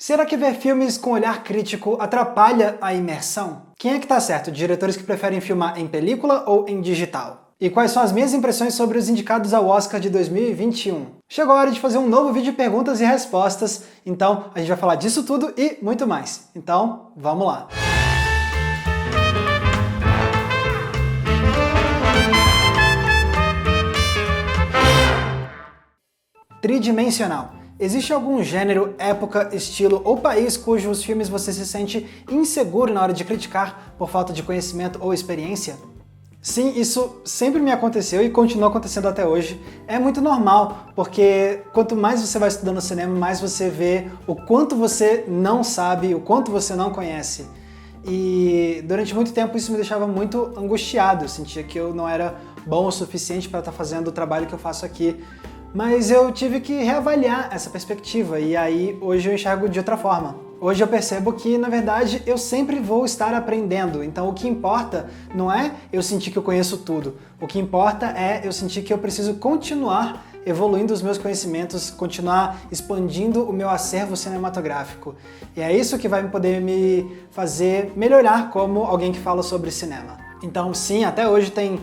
Será que ver filmes com olhar crítico atrapalha a imersão? Quem é que tá certo, diretores que preferem filmar em película ou em digital? E quais são as minhas impressões sobre os indicados ao Oscar de 2021? Chegou a hora de fazer um novo vídeo de perguntas e respostas, então a gente vai falar disso tudo e muito mais. Então, vamos lá! Tridimensional. Existe algum gênero, época, estilo ou país cujos filmes você se sente inseguro na hora de criticar por falta de conhecimento ou experiência? Sim, isso sempre me aconteceu e continua acontecendo até hoje. É muito normal, porque quanto mais você vai estudando cinema, mais você vê o quanto você não sabe, o quanto você não conhece. E durante muito tempo isso me deixava muito angustiado, eu sentia que eu não era bom o suficiente para estar fazendo o trabalho que eu faço aqui. Mas eu tive que reavaliar essa perspectiva e aí hoje eu enxergo de outra forma. Hoje eu percebo que, na verdade, eu sempre vou estar aprendendo, então o que importa não é eu sentir que eu conheço tudo, o que importa é eu sentir que eu preciso continuar evoluindo os meus conhecimentos, continuar expandindo o meu acervo cinematográfico. E é isso que vai poder me fazer melhorar como alguém que fala sobre cinema. Então sim, até hoje tem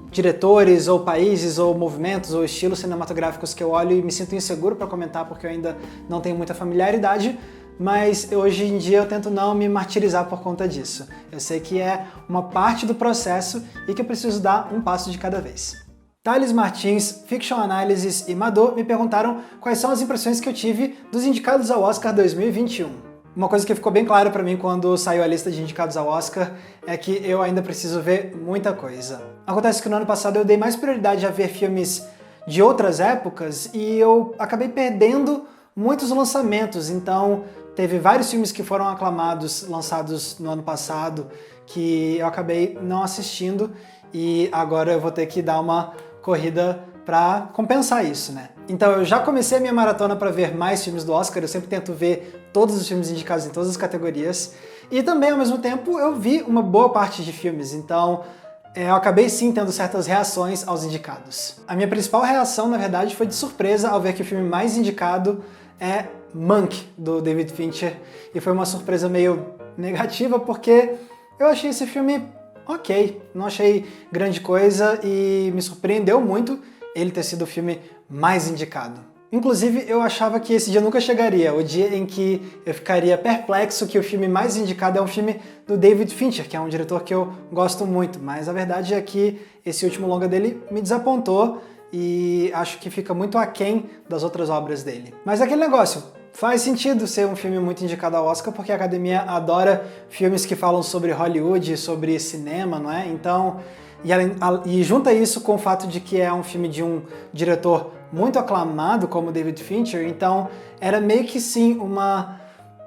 diretores, ou países, ou movimentos, ou estilos cinematográficos que eu olho e me sinto inseguro para comentar porque eu ainda não tenho muita familiaridade, mas hoje em dia eu tento não me martirizar por conta disso. Eu sei que é uma parte do processo e que eu preciso dar um passo de cada vez. Thales Martins, Fiction Analysis e Madô me perguntaram quais são as impressões que eu tive dos indicados ao Oscar 2021. Uma coisa que ficou bem clara para mim quando saiu a lista de indicados ao Oscar é que eu ainda preciso ver muita coisa. Acontece que no ano passado eu dei mais prioridade a ver filmes de outras épocas e eu acabei perdendo muitos lançamentos, então teve vários filmes que foram aclamados, lançados no ano passado, que eu acabei não assistindo e agora eu vou ter que dar uma corrida para compensar isso, né? Então eu já comecei a minha maratona para ver mais filmes do Oscar, eu sempre tento ver todos os filmes indicados em todas as categorias, e também ao mesmo tempo eu vi uma boa parte de filmes, então eu acabei sim tendo certas reações aos indicados. A minha principal reação, na verdade, foi de surpresa ao ver que o filme mais indicado é Mank, do David Fincher, e foi uma surpresa meio negativa porque eu achei esse filme ok, não achei grande coisa e me surpreendeu muito ele ter sido o filme mais indicado. Inclusive, eu achava que esse dia nunca chegaria, o dia em que eu ficaria perplexo que o filme mais indicado é um filme do David Fincher, que é um diretor que eu gosto muito, mas a verdade é que esse último longa dele me desapontou e acho que fica muito aquém das outras obras dele. Mas é aquele negócio, faz sentido ser um filme muito indicado ao Oscar porque a Academia adora filmes que falam sobre Hollywood, sobre cinema, não é? Então, e junta isso com o fato de que é um filme de um diretor muito aclamado como David Fincher, então era meio que sim uma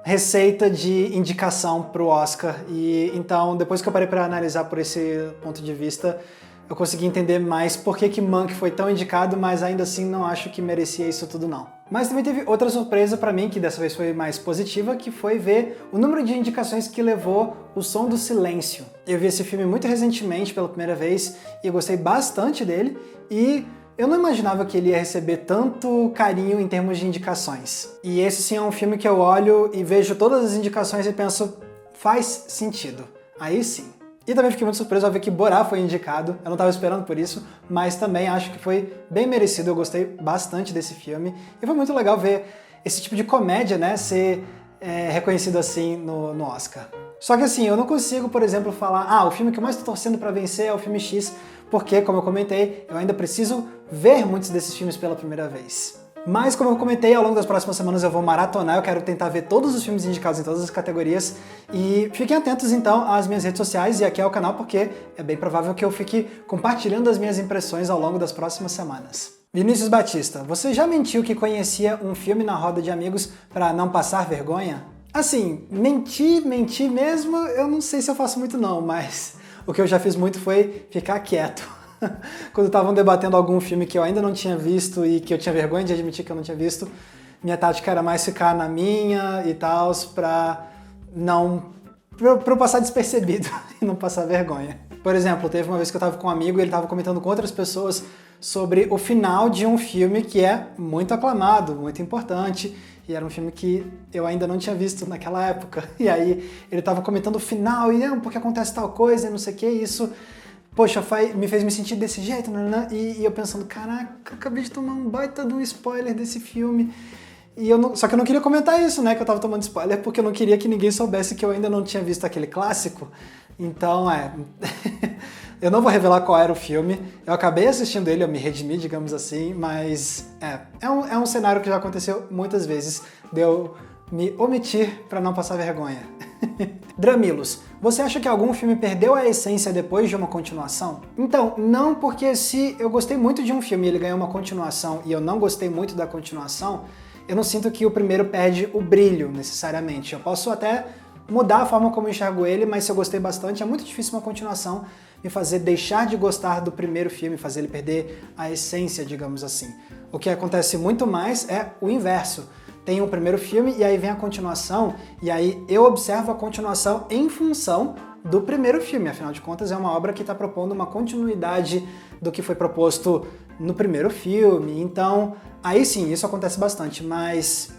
receita de indicação para o Oscar. E então, depois que eu parei para analisar por esse ponto de vista, eu consegui entender mais por que Mank foi tão indicado, mas ainda assim não acho que merecia isso tudo não. Mas também teve outra surpresa para mim, que dessa vez foi mais positiva, que foi ver o número de indicações que levou O Som do Silêncio. Eu vi esse filme muito recentemente pela primeira vez e eu gostei bastante dele e eu não imaginava que ele ia receber tanto carinho em termos de indicações. E esse sim é um filme que eu olho e vejo todas as indicações e penso, faz sentido. Aí sim. E também fiquei muito surpreso ao ver que Borá foi indicado, eu não estava esperando por isso, mas também acho que foi bem merecido, eu gostei bastante desse filme. E foi muito legal ver esse tipo de comédia, né, ser reconhecido assim no Oscar. Só que assim, eu não consigo, por exemplo, falar, o filme que eu mais estou torcendo para vencer é o filme X, porque, como eu comentei, eu ainda preciso ver muitos desses filmes pela primeira vez. Mas, como eu comentei, ao longo das próximas semanas eu vou maratonar, eu quero tentar ver todos os filmes indicados em todas as categorias. E fiquem atentos, então, às minhas redes sociais e aqui ao canal, porque é bem provável que eu fique compartilhando as minhas impressões ao longo das próximas semanas. Vinícius Batista, você já mentiu que conhecia um filme na roda de amigos para não passar vergonha? Assim, mentir mesmo, eu não sei se eu faço muito não, mas o que eu já fiz muito foi ficar quieto. Quando estavam debatendo algum filme que eu ainda não tinha visto e que eu tinha vergonha de admitir que eu não tinha visto, minha tática era mais ficar na minha e tal, pra eu passar despercebido e não passar vergonha. Por exemplo, teve uma vez que eu tava com um amigo e ele tava comentando com outras pessoas sobre o final de um filme que é muito aclamado, muito importante, e era um filme que eu ainda não tinha visto naquela época. E aí ele tava comentando o final, e não, porque acontece tal coisa, e não sei o que, e isso, poxa, me fez me sentir desse jeito, né? E eu pensando, caraca, acabei de tomar um baita de um spoiler desse filme. Só que eu não queria comentar isso, né, que eu tava tomando spoiler, porque eu não queria que ninguém soubesse que eu ainda não tinha visto aquele clássico. Então, eu não vou revelar qual era o filme. Eu acabei assistindo ele, eu me redimi, digamos assim, mas é um cenário que já aconteceu muitas vezes, de eu me omitir para não passar vergonha. Dramilos, você acha que algum filme perdeu a essência depois de uma continuação? Então, não, porque se eu gostei muito de um filme e ele ganhou uma continuação e eu não gostei muito da continuação, eu não sinto que o primeiro perde o brilho, necessariamente. Eu posso até mudar a forma como eu enxergo ele, mas se eu gostei bastante, é muito difícil uma continuação me fazer deixar de gostar do primeiro filme, fazer ele perder a essência, digamos assim. O que acontece muito mais é o inverso. Tem um primeiro filme e aí vem a continuação, e aí eu observo a continuação em função do primeiro filme. Afinal de contas, é uma obra que está propondo uma continuidade do que foi proposto no primeiro filme. Então, aí sim, isso acontece bastante, mas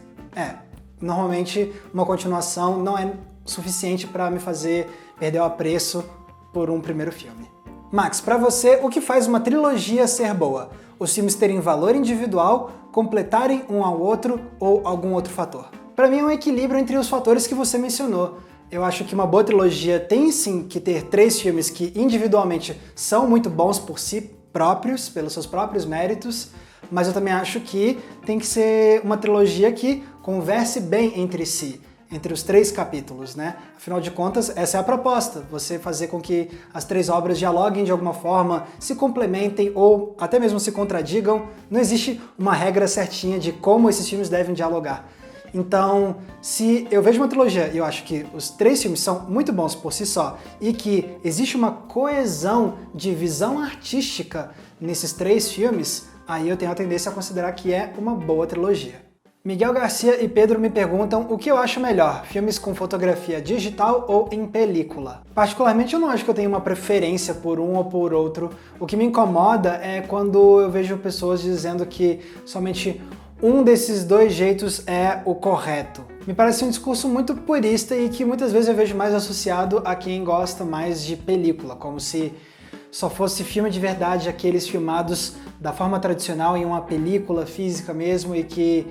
normalmente uma continuação não é suficiente para me fazer perder o apreço por um primeiro filme. Max, para você, o que faz uma trilogia ser boa? Os filmes terem valor individual, completarem um ao outro ou algum outro fator? Para mim é um equilíbrio entre os fatores que você mencionou. Eu acho que uma boa trilogia tem sim que ter 3 filmes que individualmente são muito bons por si próprios, pelos seus próprios méritos, mas eu também acho que tem que ser uma trilogia que converse bem entre si, entre os 3 capítulos, né? Afinal de contas, essa é a proposta, você fazer com que as 3 obras dialoguem de alguma forma, se complementem ou até mesmo se contradigam. Não existe uma regra certinha de como esses filmes devem dialogar. Então, se eu vejo uma trilogia e eu acho que os 3 filmes são muito bons por si só e que existe uma coesão de visão artística nesses 3 filmes, aí eu tenho a tendência a considerar que é uma boa trilogia. Miguel Garcia e Pedro me perguntam o que eu acho melhor, filmes com fotografia digital ou em película. Particularmente eu não acho que eu tenho uma preferência por um ou por outro. O que me incomoda é quando eu vejo pessoas dizendo que somente um desses 2 jeitos é o correto. Me parece um discurso muito purista e que muitas vezes eu vejo mais associado a quem gosta mais de película, como se só fosse filme de verdade aqueles filmados da forma tradicional em uma película física mesmo e que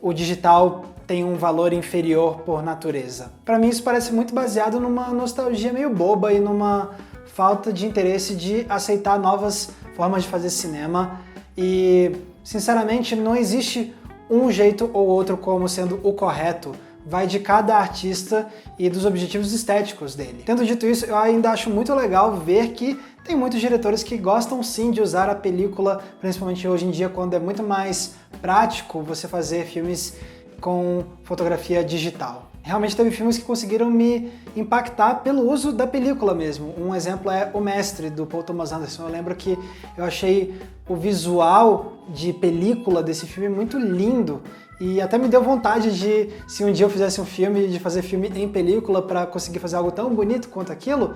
o digital tem um valor inferior por natureza. Para mim isso parece muito baseado numa nostalgia meio boba e numa falta de interesse de aceitar novas formas de fazer cinema e, sinceramente, não existe um jeito ou outro como sendo o correto. Vai de cada artista e dos objetivos estéticos dele. Tendo dito isso, eu ainda acho muito legal ver que tem muitos diretores que gostam sim de usar a película, principalmente hoje em dia, quando é muito mais prático você fazer filmes com fotografia digital. Realmente teve filmes que conseguiram me impactar pelo uso da película mesmo. Um exemplo é O Mestre, do Paul Thomas Anderson. Eu lembro que eu achei o visual de película desse filme muito lindo e até me deu vontade de, se um dia eu fizesse um filme, de fazer filme em película para conseguir fazer algo tão bonito quanto aquilo.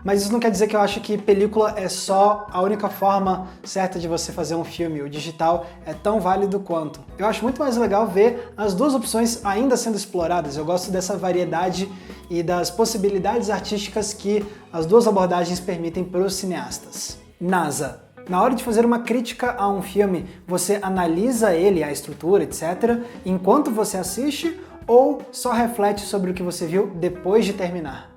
Mas isso não quer dizer que eu acho que película é só a única forma certa de você fazer um filme. O digital é tão válido quanto. Eu acho muito mais legal ver as 2 opções ainda sendo exploradas. Eu gosto dessa variedade e das possibilidades artísticas que as 2 abordagens permitem para os cineastas. NASA. Na hora de fazer uma crítica a um filme, você analisa ele, a estrutura, etc., enquanto você assiste ou só reflete sobre o que você viu depois de terminar?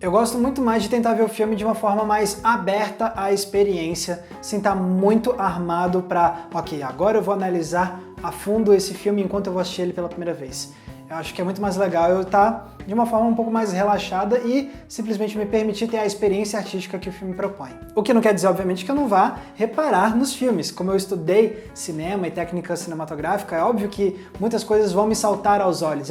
Eu gosto muito mais de tentar ver o filme de uma forma mais aberta à experiência, sem estar muito armado para, ok, agora eu vou analisar a fundo esse filme enquanto eu vou assistir ele pela primeira vez. Eu acho que é muito mais legal eu estar de uma forma um pouco mais relaxada e simplesmente me permitir ter a experiência artística que o filme propõe. O que não quer dizer, obviamente, que eu não vá reparar nos filmes. Como eu estudei cinema e técnica cinematográfica, é óbvio que muitas coisas vão me saltar aos olhos.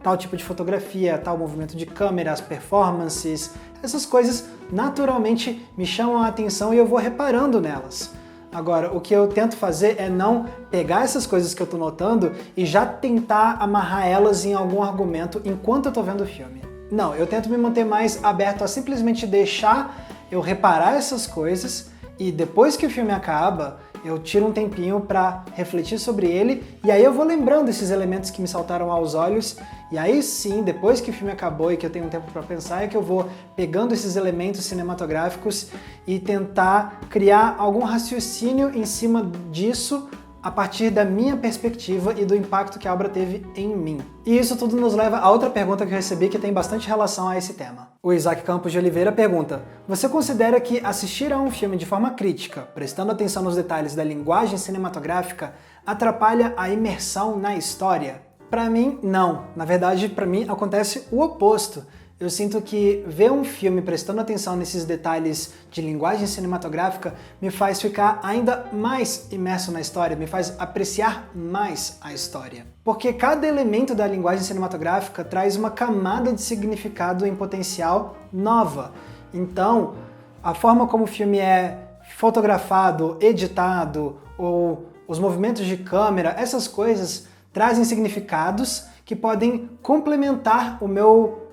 Tal tipo de fotografia, tal movimento de câmera, as performances, essas coisas naturalmente me chamam a atenção e eu vou reparando nelas. Agora, o que eu tento fazer é não pegar essas coisas que eu tô notando e já tentar amarrar elas em algum argumento enquanto eu tô vendo o filme. Não, eu tento me manter mais aberto a simplesmente deixar eu reparar essas coisas e depois que o filme acaba, eu tiro um tempinho para refletir sobre ele, e aí eu vou lembrando esses elementos que me saltaram aos olhos, e aí sim, depois que o filme acabou e que eu tenho um tempo para pensar, é que eu vou pegando esses elementos cinematográficos e tentar criar algum raciocínio em cima disso, a partir da minha perspectiva e do impacto que a obra teve em mim. E isso tudo nos leva a outra pergunta que eu recebi que tem bastante relação a esse tema. O Isaac Campos de Oliveira pergunta: você considera que assistir a um filme de forma crítica, prestando atenção nos detalhes da linguagem cinematográfica, atrapalha a imersão na história? Para mim, não. Na verdade, para mim acontece o oposto. Eu sinto que ver um filme prestando atenção nesses detalhes de linguagem cinematográfica me faz ficar ainda mais imerso na história, me faz apreciar mais a história. Porque cada elemento da linguagem cinematográfica traz uma camada de significado em potencial nova. Então, a forma como o filme é fotografado, editado, ou os movimentos de câmera, essas coisas trazem significados que podem complementar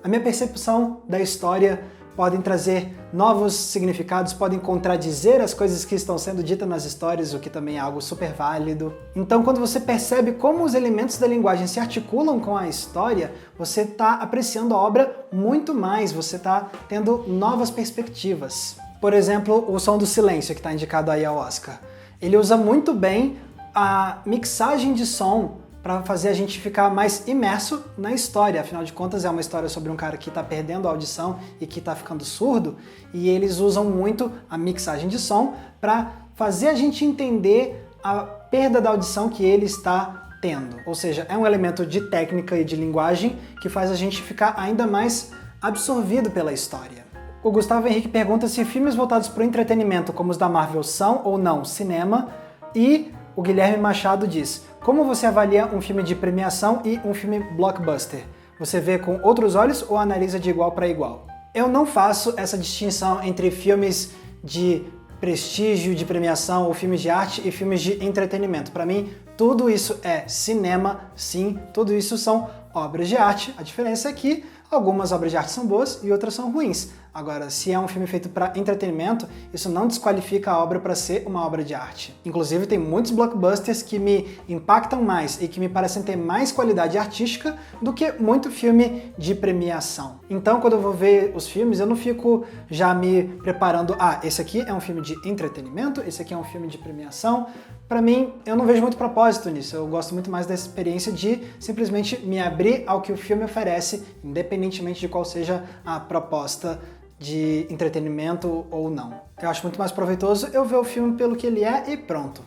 a minha percepção da história, podem trazer novos significados, podem contradizer as coisas que estão sendo ditas nas histórias, o que também é algo super válido. Então, quando você percebe como os elementos da linguagem se articulam com a história, você está apreciando a obra muito mais, você está tendo novas perspectivas. Por exemplo, o Som do Silêncio, que está indicado aí ao Oscar. Ele usa muito bem a mixagem de som para fazer a gente ficar mais imerso na história. Afinal de contas, é uma história sobre um cara que está perdendo a audição e que está ficando surdo, e eles usam muito a mixagem de som para fazer a gente entender a perda da audição que ele está tendo. Ou seja, é um elemento de técnica e de linguagem que faz a gente ficar ainda mais absorvido pela história. O Gustavo Henrique pergunta se filmes voltados para o entretenimento, como os da Marvel, são ou não cinema, e o Guilherme Machado diz: como você avalia um filme de premiação e um filme blockbuster? Você vê com outros olhos ou analisa de igual para igual? Eu não faço essa distinção entre filmes de prestígio, de premiação, ou filmes de arte e filmes de entretenimento. Para mim, tudo isso é cinema, sim, tudo isso são obras de arte. A diferença é que algumas obras de arte são boas e outras são ruins. Agora, se é um filme feito para entretenimento, isso não desqualifica a obra para ser uma obra de arte. Inclusive, tem muitos blockbusters que me impactam mais e que me parecem ter mais qualidade artística do que muito filme de premiação. Então, quando eu vou ver os filmes, eu não fico já me preparando, esse aqui é um filme de entretenimento, esse aqui é um filme de premiação. Para mim, eu não vejo muito propósito nisso. Eu gosto muito mais dessa experiência de simplesmente me abrir ao que o filme oferece, independentemente de qual seja a proposta de entretenimento ou não. Eu acho muito mais proveitoso eu ver o filme pelo que ele é e pronto.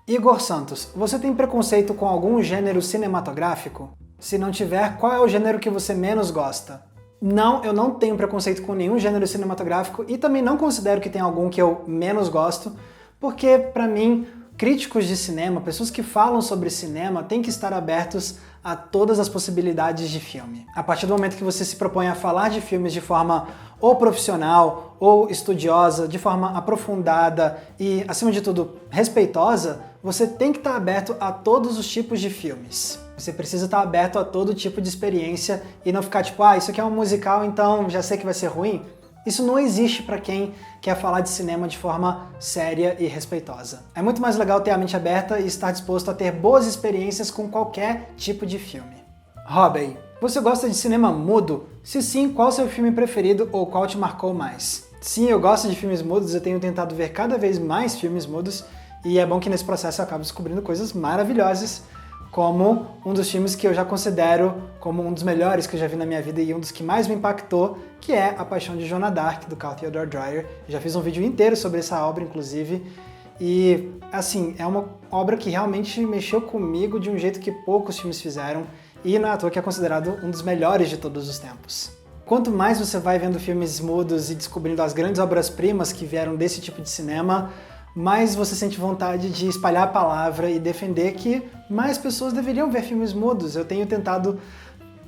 Igor Santos, você tem preconceito com algum gênero cinematográfico? Se não tiver, qual é o gênero que você menos gosta? Não, eu não tenho preconceito com nenhum gênero cinematográfico e também não considero que tem algum que eu menos gosto, porque, para mim, críticos de cinema, pessoas que falam sobre cinema, têm que estar abertos a todas as possibilidades de filme. A partir do momento que você se propõe a falar de filmes de forma ou profissional ou estudiosa, de forma aprofundada e, acima de tudo, respeitosa, você tem que estar aberto a todos os tipos de filmes. Você precisa estar aberto a todo tipo de experiência e não ficar tipo, isso aqui é um musical, então já sei que vai ser ruim. Isso não existe para quem quer falar de cinema de forma séria e respeitosa. É muito mais legal ter a mente aberta e estar disposto a ter boas experiências com qualquer tipo de filme. Robin, você gosta de cinema mudo? Se sim, qual o seu filme preferido ou qual te marcou mais? Sim, eu gosto de filmes mudos, eu tenho tentado ver cada vez mais filmes mudos e é bom que nesse processo eu acabo descobrindo coisas maravilhosas, como um dos filmes que eu já considero como um dos melhores que eu já vi na minha vida e um dos que mais me impactou, que é A Paixão de Joana d'Arc, do Carl Theodor Dreyer. Eu já fiz um vídeo inteiro sobre essa obra, inclusive, e, assim, é uma obra que realmente mexeu comigo de um jeito que poucos filmes fizeram, e não é à toa que é considerado um dos melhores de todos os tempos. Quanto mais você vai vendo filmes mudos e descobrindo as grandes obras-primas que vieram desse tipo de cinema, mais você sente vontade de espalhar a palavra e defender que mais pessoas deveriam ver filmes mudos. Eu tenho tentado,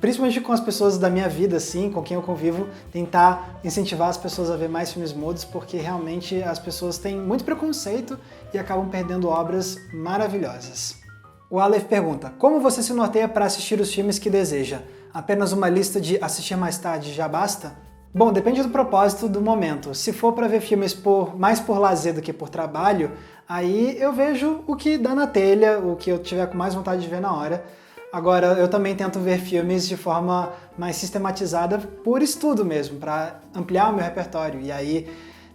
principalmente com as pessoas da minha vida, assim, com quem eu convivo, tentar incentivar as pessoas a ver mais filmes mudos, porque realmente as pessoas têm muito preconceito e acabam perdendo obras maravilhosas. O Aleph pergunta: como você se norteia para assistir os filmes que deseja? Apenas uma lista de assistir mais tarde já basta? Bom, depende do propósito do momento. Se for para ver filmes mais por lazer do que por trabalho, aí eu vejo o que dá na telha, o que eu tiver com mais vontade de ver na hora. Agora, eu também tento ver filmes de forma mais sistematizada por estudo mesmo, para ampliar o meu repertório. E aí,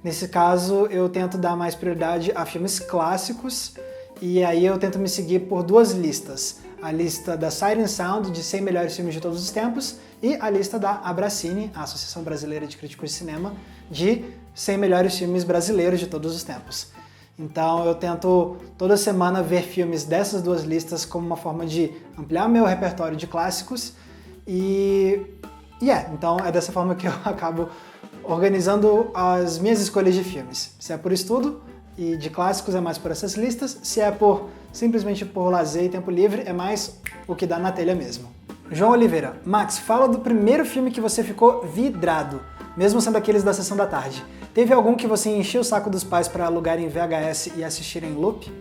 nesse caso, eu tento dar mais prioridade a filmes clássicos, e aí eu tento me seguir por duas listas. A lista da Sight and Sound, de 100 melhores filmes de todos os tempos, e a lista da Abracine, a Associação Brasileira de Críticos de Cinema, de 100 melhores filmes brasileiros de todos os tempos. Então eu tento toda semana ver filmes dessas duas listas como uma forma de ampliar meu repertório de clássicos então é dessa forma que eu acabo organizando as minhas escolhas de filmes. Se é por estudo e de clássicos é mais por essas listas, se é simplesmente por lazer e tempo livre é mais o que dá na telha mesmo. João Oliveira: Max, fala do primeiro filme que você ficou vidrado, mesmo sendo aqueles da sessão da tarde. Teve algum que você encheu o saco dos pais para alugar em VHS e assistir em loop?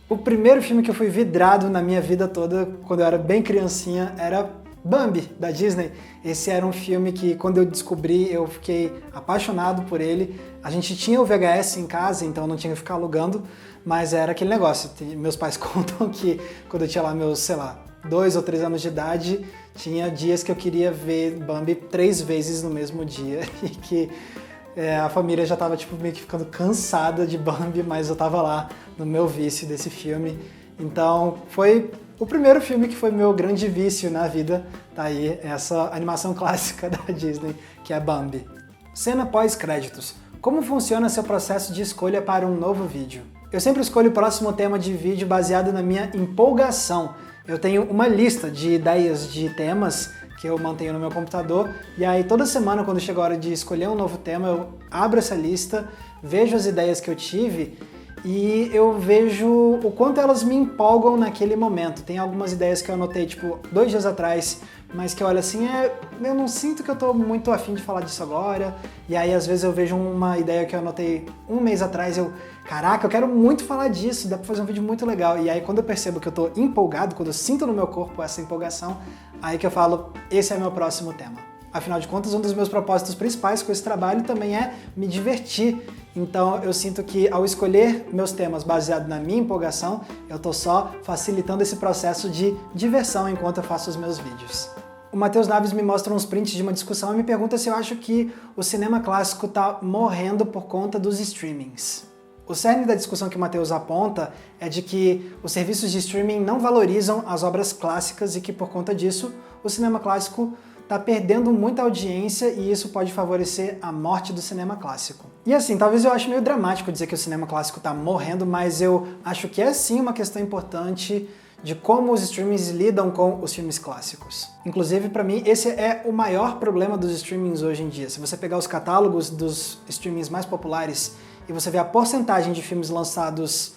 O primeiro filme que eu fui vidrado na minha vida toda, quando eu era bem criancinha, era Bambi, da Disney. Esse era um filme que, quando eu descobri, eu fiquei apaixonado por ele. A gente tinha o VHS em casa, então não tinha que ficar alugando, mas era aquele negócio. Meus pais contam que quando eu tinha lá meus, 2 ou 3 anos de idade, tinha dias que eu queria ver Bambi 3 vezes no mesmo dia e que a família já tava meio que ficando cansada de Bambi, mas eu tava lá no meu vício desse filme. Então foi o primeiro filme que foi meu grande vício na vida. Tá aí essa animação clássica da Disney, que é Bambi. Cena pós-créditos. Como funciona seu processo de escolha para um novo vídeo? Eu sempre escolho o próximo tema de vídeo baseado na minha empolgação. Eu tenho uma lista de ideias de temas que eu mantenho no meu computador, e aí toda semana, quando chega a hora de escolher um novo tema, eu abro essa lista, vejo as ideias que eu tive e eu vejo o quanto elas me empolgam naquele momento. Tem algumas ideias que eu anotei 2 dias atrás, mas que eu olho assim, eu não sinto que eu tô muito afim de falar disso agora. E aí às vezes eu vejo uma ideia que eu anotei 1 mês atrás, caraca, eu quero muito falar disso, dá pra fazer um vídeo muito legal. E aí quando eu percebo que eu tô empolgado, quando eu sinto no meu corpo essa empolgação, aí que eu falo, esse é meu próximo tema. Afinal de contas, um dos meus propósitos principais com esse trabalho também é me divertir. Então eu sinto que ao escolher meus temas baseado na minha empolgação, eu tô só facilitando esse processo de diversão enquanto eu faço os meus vídeos. O Matheus Naves me mostra uns prints de uma discussão e me pergunta se eu acho que o cinema clássico tá morrendo por conta dos streamings. O cerne da discussão que o Matheus aponta é de que os serviços de streaming não valorizam as obras clássicas e que, por conta disso, o cinema clássico está perdendo muita audiência e isso pode favorecer a morte do cinema clássico. E assim, talvez eu ache meio dramático dizer que o cinema clássico está morrendo, mas eu acho que é sim uma questão importante de como os streamings lidam com os filmes clássicos. Inclusive, para mim, esse é o maior problema dos streamings hoje em dia. Se você pegar os catálogos dos streamings mais populares e você vê a porcentagem de filmes lançados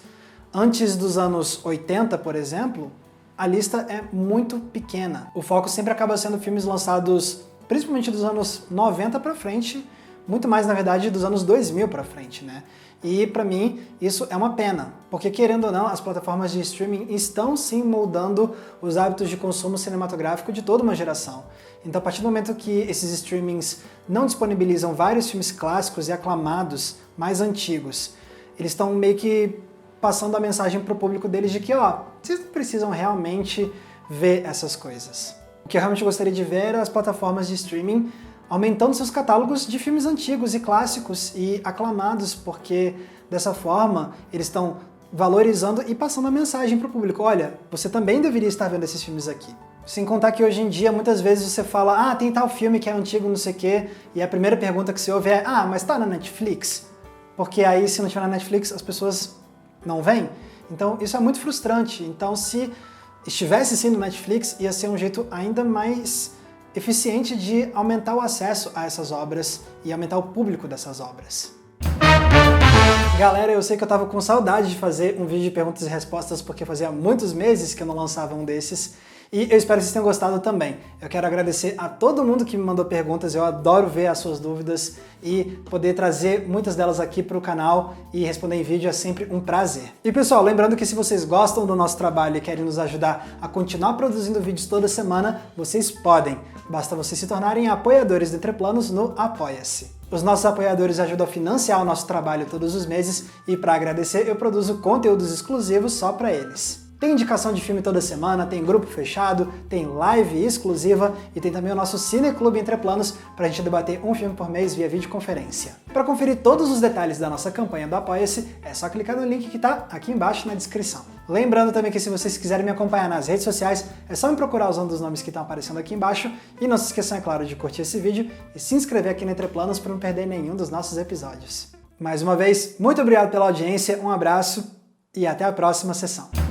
antes dos anos 80, por exemplo, a lista é muito pequena. O foco sempre acaba sendo filmes lançados principalmente dos anos 90 para frente, muito mais, na verdade, dos anos 2000 para frente, né? E para mim isso é uma pena, porque querendo ou não, as plataformas de streaming estão sim moldando os hábitos de consumo cinematográfico de toda uma geração. Então a partir do momento que esses streamings não disponibilizam vários filmes clássicos e aclamados mais antigos, eles estão meio que passando a mensagem para o público deles de que, vocês não precisam realmente ver essas coisas. O que eu realmente gostaria de ver era as plataformas de streaming aumentando seus catálogos de filmes antigos e clássicos e aclamados, porque dessa forma eles estão valorizando e passando a mensagem para o público. Olha, você também deveria estar vendo esses filmes aqui. Sem contar que hoje em dia, muitas vezes você fala, tem tal filme que é antigo, não sei o quê, e a primeira pergunta que você ouve é, mas tá na Netflix? Porque aí, se não tiver na Netflix, as pessoas não veem. Então, isso é muito frustrante. Então, se estivesse sim no Netflix, ia ser um jeito ainda mais eficiente de aumentar o acesso a essas obras e aumentar o público dessas obras. Galera, eu sei que eu tava com saudade de fazer um vídeo de perguntas e respostas porque fazia muitos meses que eu não lançava um desses E eu espero que vocês tenham gostado também. Eu quero agradecer a todo mundo que me mandou perguntas, eu adoro ver as suas dúvidas e poder trazer muitas delas aqui para o canal e responder em vídeo é sempre um prazer. E pessoal, lembrando que se vocês gostam do nosso trabalho e querem nos ajudar a continuar produzindo vídeos toda semana, vocês podem. Basta vocês se tornarem apoiadores do Entreplanos no Apoia-se. Os nossos apoiadores ajudam a financiar o nosso trabalho todos os meses e para agradecer eu produzo conteúdos exclusivos só para eles. Tem indicação de filme toda semana, tem grupo fechado, tem live exclusiva e tem também o nosso Cineclube Entreplanos para a gente debater um filme por mês via videoconferência. Para conferir todos os detalhes da nossa campanha do Apoia-se, é só clicar no link que está aqui embaixo na descrição. Lembrando também que se vocês quiserem me acompanhar nas redes sociais, é só me procurar usando os nomes que estão aparecendo aqui embaixo e não se esqueçam, é claro, de curtir esse vídeo e se inscrever aqui no Entreplanos para não perder nenhum dos nossos episódios. Mais uma vez, muito obrigado pela audiência, um abraço e até a próxima sessão.